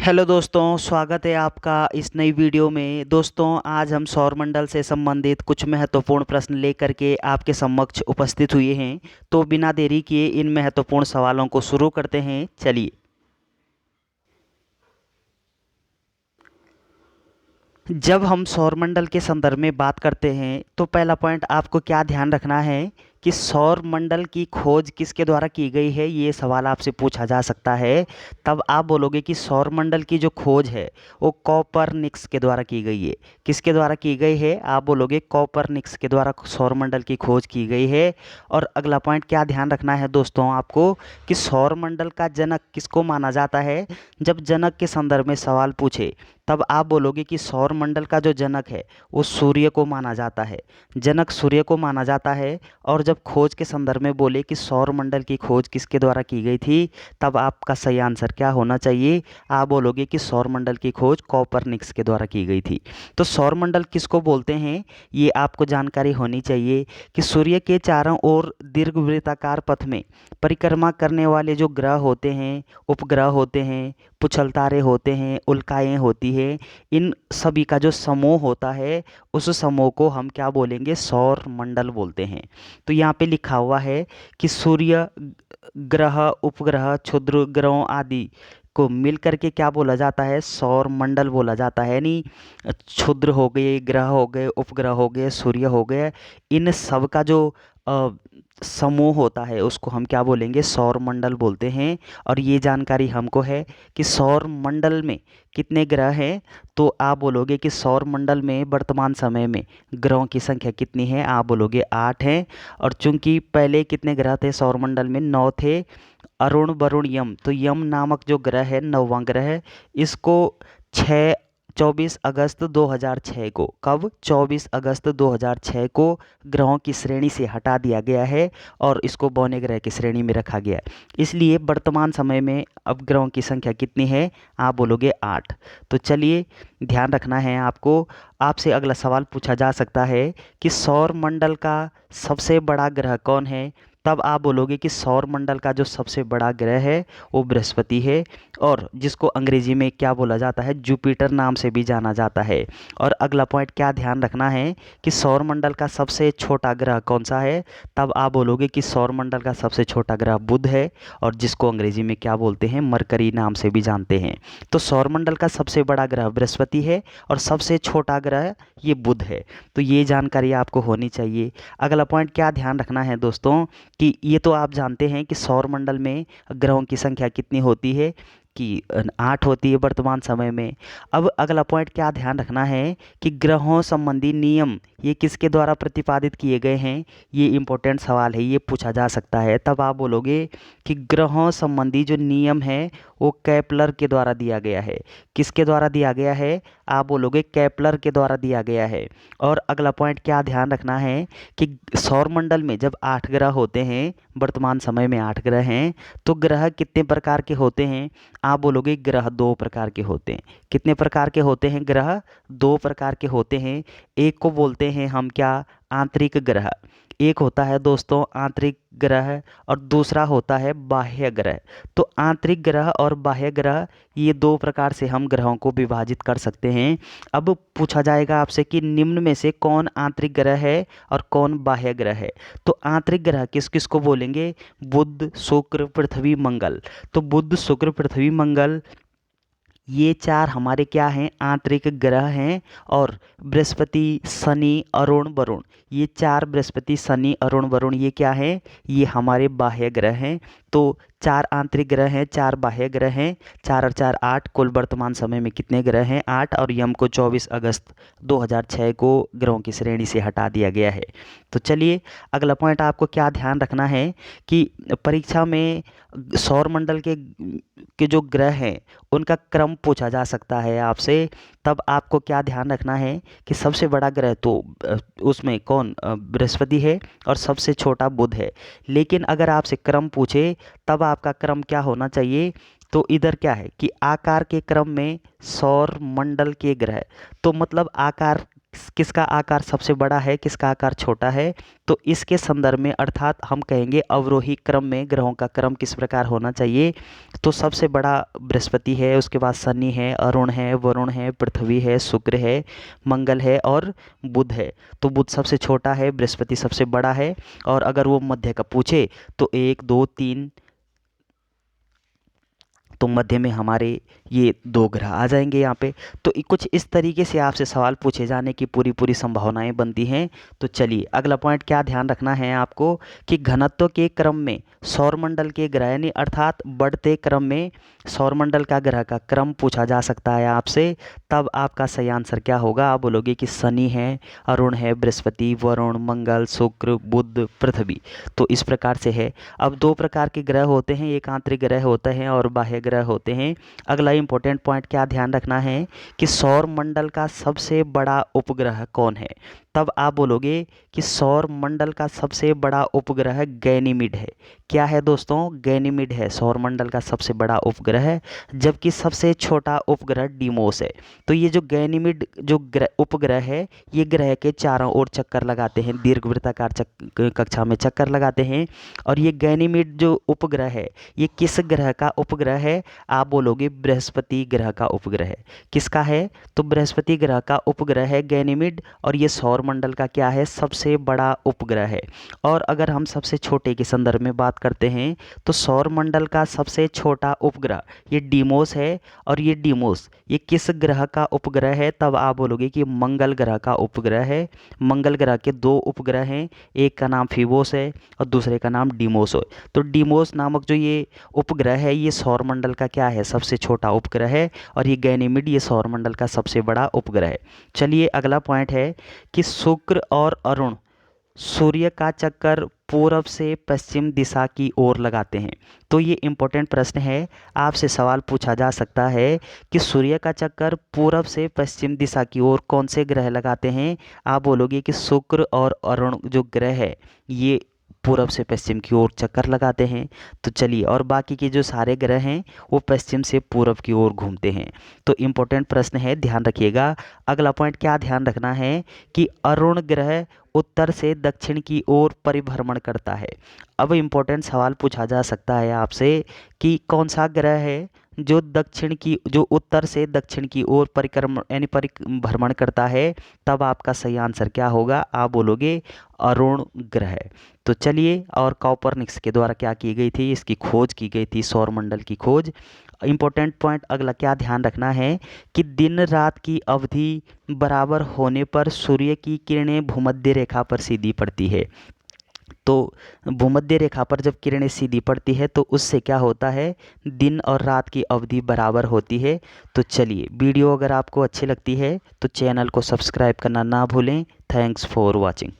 Hello दोस्तों, स्वागत है आपका इस नई वीडियो में। दोस्तों, आज हम सौरमंडल से संबंधित कुछ महत्वपूर्ण प्रश्न लेकर के आपके समक्ष उपस्थित हुए हैं। तो बिना देरी किए इन महत्वपूर्ण सवालों को शुरू करते हैं। चलिए, जब हम सौरमंडल के संदर्भ में बात करते हैं तो पहला पॉइंट आपको क्या ध्यान रखना है कि सौरमंडल की खोज किसके द्वारा की गई है। ये सवाल आपसे पूछा जा सकता है। तब आप बोलोगे कि सौरमंडल की जो खोज है वो कॉपरनिकस के द्वारा की गई है। किसके द्वारा की गई है? आप बोलोगे कॉपरनिकस के द्वारा सौरमंडल की खोज की गई है। और अगला पॉइंट क्या ध्यान रखना है दोस्तों आपको कि सौरमंडल का जनक किसको माना जाता है। जब जनक के संदर्भ में सवाल पूछे तब आप बोलोगे कि सौरमंडल का जो जनक है वो सूर्य को माना जाता है। जनक सूर्य को माना जाता है। और जब खोज के संदर्भ में बोले कि सौरमंडल की खोज किसके द्वारा की गई थी, तब आपका सही आंसर क्या होना चाहिए? आप बोलोगे कि सौरमंडल की खोज कॉपरनिकस के द्वारा की गई थी। तो सौरमंडल किसको बोलते हैं ये आपको जानकारी होनी चाहिए कि सूर्य के चारों ओर दीर्घवृत्ताकार पथ में परिक्रमा करने वाले जो ग्रह होते हैं, उपग्रह होते हैं, पुछल तारे होते हैं, उल्काएँ होती हैं, इन सभी का जो समूह होता है उस समूह को हम क्या बोलेंगे? सौर मंडल बोलते हैं। तो यहाँ पे लिखा हुआ है कि सूर्य, ग्रह, उपग्रह, क्षुद्र ग्रहों आदि को मिल करके क्या बोला जाता है? सौर मंडल बोला जाता है। यानी क्षुद्र हो गए, ग्रह हो गए, उपग्रह हो गए, सूर्य हो गए, इन सब का जो अ, समूह होता है उसको हम क्या बोलेंगे? सौर मंडल बोलते हैं। और ये जानकारी हमको है कि सौर मंडल में कितने ग्रह हैं। तो आप बोलोगे कि सौर मंडल में वर्तमान समय में ग्रहों की संख्या कितनी है? आप बोलोगे 8 हैं। और चूंकि पहले कितने ग्रह थे सौरमंडल में? 9 थे। अरुण, वरुण, यम। तो यम नामक जो ग्रह है, 9वां ग्रह है, इसको 6 24 अगस्त 2006 को, कब? 24 अगस्त 2006 को ग्रहों की श्रेणी से हटा दिया गया है और इसको बौने ग्रह की श्रेणी में रखा गया है। इसलिए वर्तमान समय में अब ग्रहों की संख्या कितनी है? आप बोलोगे 8। तो चलिए, ध्यान रखना है आपको। आपसे अगला सवाल पूछा जा सकता है कि सौर मंडल का सबसे बड़ा ग्रह कौन है। तब आप बोलोगे कि सौर मंडल का जो सबसे बड़ा ग्रह है वो बृहस्पति है, और जिसको अंग्रेजी में क्या बोला जाता है? जुपिटर नाम से भी जाना जाता है। और अगला पॉइंट क्या ध्यान रखना है कि सौर मंडल का सबसे छोटा ग्रह कौन सा है। तब आप बोलोगे कि सौर मंडल का सबसे छोटा ग्रह बुध है, और जिसको अंग्रेजी में क्या बोलते हैं? मरकरी नाम से भी जानते हैं। तो सौर मंडल का सबसे बड़ा ग्रह बृहस्पति है और सबसे छोटा ग्रह ये बुध है। तो ये जानकारी आपको होनी चाहिए। अगला पॉइंट क्या ध्यान रखना है दोस्तों कि ये तो आप जानते हैं कि सौरमंडल में ग्रहों की संख्या कितनी होती है कि 8 होती है वर्तमान समय में। अब अगला पॉइंट क्या ध्यान रखना है कि ग्रहों संबंधी नियम ये किसके द्वारा प्रतिपादित किए गए हैं। ये इंपॉर्टेंट सवाल है, ये पूछा जा सकता है। तब आप बोलोगे कि ग्रहों संबंधी जो नियम है वो केपलर के द्वारा दिया गया है। किसके द्वारा दिया गया है? आप बोलोगे केपलर के द्वारा दिया गया है। और अगला पॉइंट क्या ध्यान रखना है कि सौरमंडल में जब 8 ग्रह होते हैं, वर्तमान समय में 8 ग्रह हैं, तो ग्रह कितने प्रकार के होते हैं? आप बोलोगे ग्रह 2 प्रकार के होते हैं। कितने प्रकार के होते हैं? ग्रह 2 प्रकार के होते हैं। एक को बोलते हैं हम क्या? आंतरिक ग्रह। एक होता है दोस्तों आंतरिक ग्रह और दूसरा होता है बाह्य ग्रह। तो आंतरिक ग्रह और बाह्य ग्रह ये 2 प्रकार से हम ग्रहों को विभाजित कर सकते हैं। अब पूछा जाएगा आपसे कि निम्न में से कौन आंतरिक ग्रह है और कौन बाह्य ग्रह है। तो आंतरिक ग्रह किस किस को बोलेंगे? बुध, शुक्र, पृथ्वी, मंगल। तो बुध, शुक्र, पृथ्वी, मंगल ये 4 हमारे क्या हैं? आंतरिक ग्रह हैं। और बृहस्पति, शनि, अरुण, वरुण, ये 4 बृहस्पति, शनि, अरुण, वरुण ये क्या हैं? ये हमारे बाह्य ग्रह हैं। तो 4 आंतरिक ग्रह हैं, 4 बाह्य ग्रह हैं। 4 और 4 8, कुल वर्तमान समय में कितने ग्रह हैं? 8। और यम को 24 अगस्त 2006 को ग्रहों की श्रेणी से हटा दिया गया है। तो चलिए, अगला पॉइंट आपको क्या ध्यान रखना है कि परीक्षा में सौरमंडल के जो ग्रह हैं उनका क्रम पूछा जा सकता है आपसे। तब आपको क्या ध्यान रखना है कि सबसे बड़ा ग्रह तो उसमें कौन? बृहस्पति है और सबसे छोटा बुध है। लेकिन अगर आपसे क्रम पूछे तब आपका क्रम क्या होना चाहिए? तो इधर क्या है कि आकार के क्रम में सौर मंडल के ग्रह, तो मतलब आकार किसका आकार सबसे बड़ा है, किसका आकार छोटा है। तो इसके संदर्भ में अर्थात हम कहेंगे अवरोही क्रम में ग्रहों का क्रम किस प्रकार होना चाहिए। तो सबसे बड़ा बृहस्पति है, उसके बाद शनि है, अरुण है, वरुण है, पृथ्वी है, शुक्र है, मंगल है और बुध है। तो बुध सबसे छोटा है, बृहस्पति सबसे बड़ा है। और अगर वो मध्य का पूछे तो 1 2 3, तो मध्य में हमारे ये 2 ग्रह आ जाएंगे यहाँ पे। तो कुछ इस तरीके से आपसे सवाल पूछे जाने की पूरी पूरी संभावनाएं बनती हैं। तो चलिए अगला पॉइंट क्या ध्यान रखना है आपको कि घनत्व के क्रम में सौरमंडल के ग्रह यानी अर्थात बढ़ते क्रम में सौरमंडल का ग्रह का क्रम पूछा जा सकता है आपसे। तब आपका सही आंसर क्या होगा, आप बोलोगे कि शनि है, अरुण है, बृहस्पति, वरुण, मंगल, शुक्र, बुध, पृथ्वी। तो इस प्रकार से है। अब 2 प्रकार के ग्रह होते हैं, एक आंतरिक ग्रह होते हैं और बाह्य ग्रह होते हैं। अगला इंपॉर्टेंट पॉइंट क्या ध्यान रखना है कि सौर मंडल का सबसे बड़ा उपग्रह कौन है। तब आप बोलोगे कि सौर मंडल का सबसे बड़ा उपग्रह गैनीमीड है। क्या है दोस्तों, गैनीमीड है सौर मंडल का सबसे बड़ा उपग्रह, जबकि सबसे छोटा उपग्रह डीमोस है। तो ये जो गैनीमीड जो उपग्रह है, ये ग्रह के चारों ओर चक्कर लगाते हैं, दीर्घवृत्ताकार कक्षा में चक्कर लगाते हैं। और ये गैनीमीड जो उपग्रह है, ये किस ग्रह का उपग्रह है, आप बोलोगे बृहस्पति ग्रह का उपग्रह है। किसका है, तो बृहस्पति ग्रह का उपग्रह है गैनीमीड। और ये सौर मंडल का क्या है, सबसे बड़ा उपग्रह है। और अगर हम सबसे छोटे के संदर्भ में बात करते हैं तो सौर मंडल का सबसे छोटा उपग्रह ये डीमोस है। और ये डीमोस ये किस ग्रह का उपग्रह है, तब आप बोलोगे कि मंगल ग्रह का उपग्रह है। मंगल ग्रह के 2 उपग्रह हैं, एक का नाम फीबोस है और दूसरे का नाम डीमोस है। तो डीमोस नामक जो ये उपग्रह है, ये सौरमंडल का क्या है, सबसे छोटा उपग्रह है। और ये गैनीमीड ये सौरमंडल का सबसे बड़ा उपग्रह है। चलिए अगला पॉइंट है कि शुक्र और अरुण सूर्य का चक्कर पूरब से पश्चिम दिशा की ओर लगाते हैं। तो ये इंपॉर्टेंट प्रश्न है, आपसे सवाल पूछा जा सकता है कि सूर्य का चक्कर पूरब से पश्चिम दिशा की ओर कौन से ग्रह लगाते हैं। आप बोलोगे कि शुक्र और अरुण जो ग्रह है ये पूरब से पश्चिम की ओर चक्कर लगाते हैं। तो चलिए, और बाकी के जो सारे ग्रह हैं वो पश्चिम से पूरब की ओर घूमते हैं। तो इम्पोर्टेंट प्रश्न है, ध्यान रखिएगा। अगला पॉइंट क्या ध्यान रखना है कि अरुण ग्रह उत्तर से दक्षिण की ओर परिभ्रमण करता है। अब इम्पोर्टेंट सवाल पूछा जा सकता है आपसे कि कौन सा ग्रह है जो उत्तर से दक्षिण की ओर परिक्रमण यानी परिभ्रमण करता है। तब आपका सही आंसर क्या होगा, आप बोलोगे अरुण ग्रह। तो चलिए, और कॉपरनिकस के द्वारा क्या की गई थी, इसकी खोज की गई थी, सौरमंडल की खोज। इंपॉर्टेंट पॉइंट अगला क्या ध्यान रखना है कि दिन रात की अवधि बराबर होने पर सूर्य की किरणें भूमध्य रेखा पर सीधी पड़ती है। तो भूमध्य रेखा पर जब किरणें सीधी पड़ती है तो उससे क्या होता है, दिन और रात की अवधि बराबर होती है। तो चलिए, वीडियो अगर आपको अच्छी लगती है तो चैनल को सब्सक्राइब करना ना भूलें। Thanks for watching.